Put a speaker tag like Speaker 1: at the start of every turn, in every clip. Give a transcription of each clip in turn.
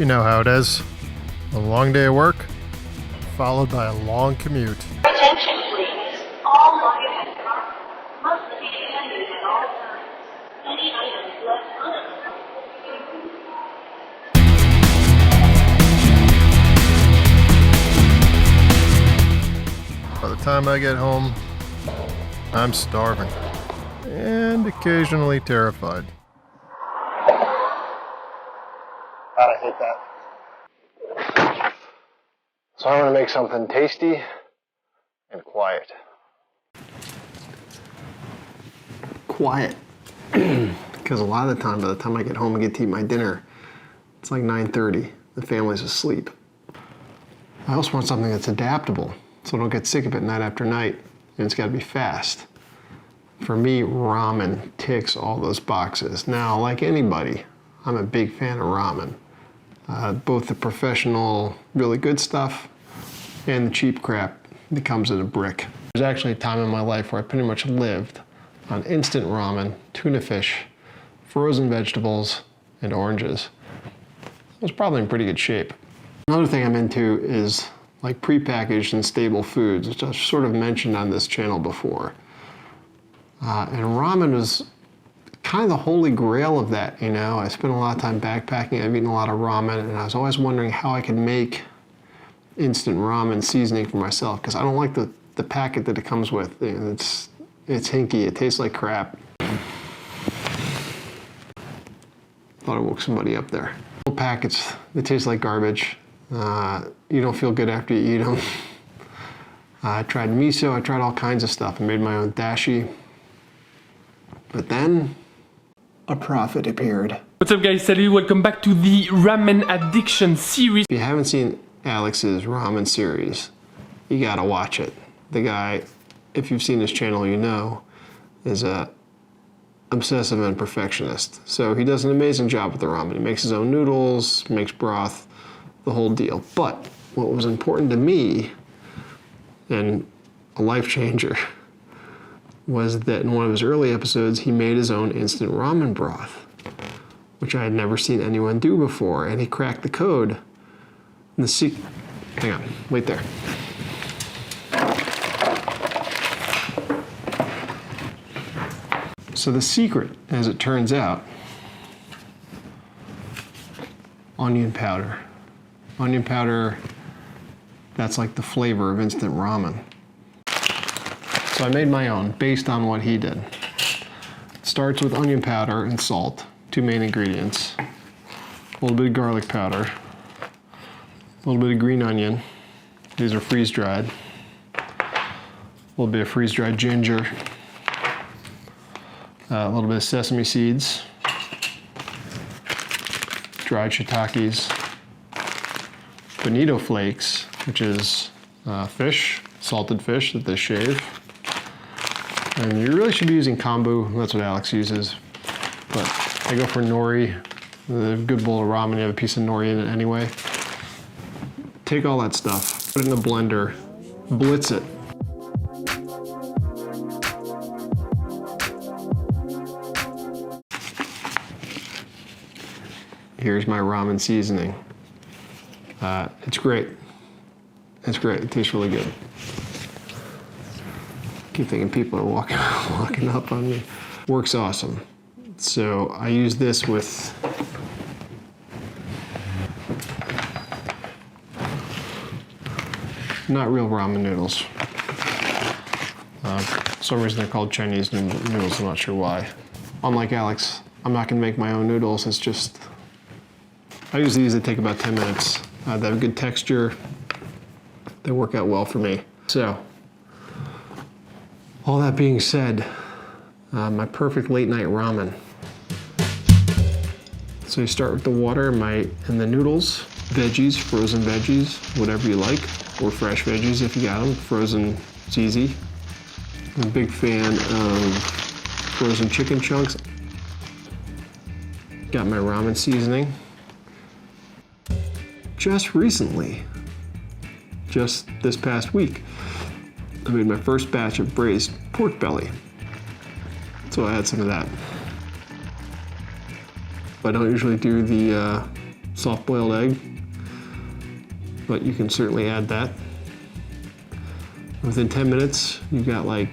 Speaker 1: You know how it is. A long day of work, followed by a long commute.
Speaker 2: Attention please. All luggage and cargo must be handed at all times. Any items left unattended.
Speaker 1: By the time I get home, I'm starving and occasionally terrified. God, I hate that. So I'm gonna make something tasty and quiet. Quiet. Because a lot of the time, by the time I get home and get to eat my dinner, it's like 9:30. The family's asleep. I also want something that's adaptable, so I don't get sick of it night after night, and it's gotta be fast. For me, ramen ticks all those boxes. Now, like anybody, I'm a big fan of ramen. Both the professional, really good stuff and the cheap crap that comes in a brick. There's actually a time in my life where I pretty much lived on instant ramen, tuna fish, frozen vegetables, and oranges. I was probably in pretty good shape. Another thing I'm into is like prepackaged and stable foods, which I've sort of mentioned on this channel before. And ramen was kind of the holy grail of that, you know. I spent a lot of time backpacking, I've eaten a lot of ramen, and I was always wondering how I could make instant ramen seasoning for myself, because I don't like the packet that it comes with. You know, it's hinky, it tastes like crap. Thought I woke somebody up there. Little packets, they taste like garbage. You don't feel good after you eat them. I tried miso, I tried all kinds of stuff. I made my own dashi. But then, a prophet appeared.
Speaker 3: What's up guys, salut, welcome back to the Ramen Addiction series.
Speaker 1: If you haven't seen Alex's ramen series, you gotta watch it. The guy, if you've seen his channel, you know, is a obsessive and perfectionist. So he does an amazing job with the ramen. He makes his own noodles, makes broth, the whole deal. But what was important to me, and a life changer, was that in one of his early episodes, he made his own instant ramen broth, which I had never seen anyone do before, and he cracked the code. And the hang on, wait there. So the secret, as it turns out, onion powder. Onion powder, that's like the flavor of instant ramen. So I made my own based on what he did. It starts with onion powder and salt, two main ingredients. A little bit of garlic powder, a little bit of green onion. These are freeze-dried. A little bit of freeze-dried ginger. A little bit of sesame seeds. Dried shiitakes. Bonito flakes, which is fish, salted fish that they shave. And you really should be using kombu, that's what Alex uses. But I go for nori. A good bowl of ramen, you have a piece of nori in it anyway. Take all that stuff, put it in a blender, blitz it. Here's my ramen seasoning. It's great. It's great, it tastes really good. Keep thinking people are walking up on me. Works awesome. So I use this with not real ramen noodles. For some reason they're called Chinese noodles, I'm not sure why. Unlike Alex, I'm not gonna make my own noodles, it's just, I use these, they take about 10 minutes. They have good texture, they work out well for me. So, all that being said, my perfect late night ramen. So you start with the water and the noodles, veggies, frozen veggies, whatever you like, or fresh veggies if you got them. Frozen is easy. I'm a big fan of frozen chicken chunks. Got my ramen seasoning. Just recently, just this past week, I made my first batch of braised pork belly. So I had some of that. I don't usually do the soft-boiled egg, but you can certainly add that. Within 10 minutes, you've got like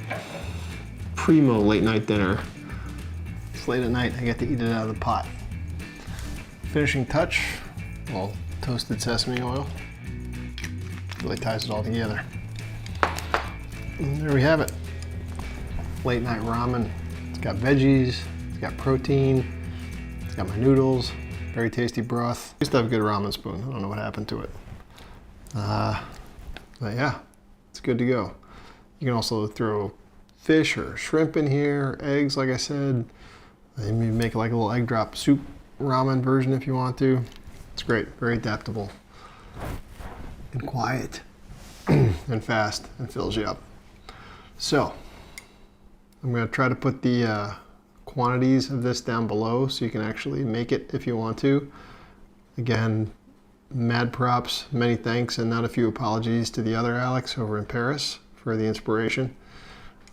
Speaker 1: primo late night dinner. It's late at night, I get to eat it out of the pot. Finishing touch, well, toasted sesame oil. Really ties it all together. And there we have it. Late night ramen. It's got veggies, it's got protein, it's got my noodles, very tasty broth. I used to have a good ramen spoon. I don't know what happened to it. But yeah, it's good to go. You can also throw fish or shrimp in here, eggs, like I said. Maybe make like a little egg drop soup ramen version if you want to. It's great, very adaptable and quiet and fast and fills you up. So I'm going to try to put the quantities of this down below so you can actually make it if you want to. Again, mad props, many thanks, and not a few apologies to the other Alex over in Paris for the inspiration.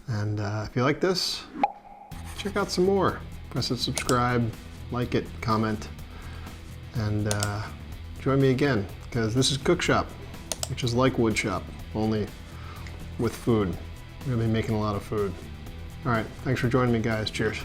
Speaker 1: And if you like this, check out some more. Press it, subscribe, like it, comment, and join me again, because this is Cookshop, which is like Woodshop, only with food. We're gonna be making a lot of food. All right, thanks for joining me, guys. Cheers.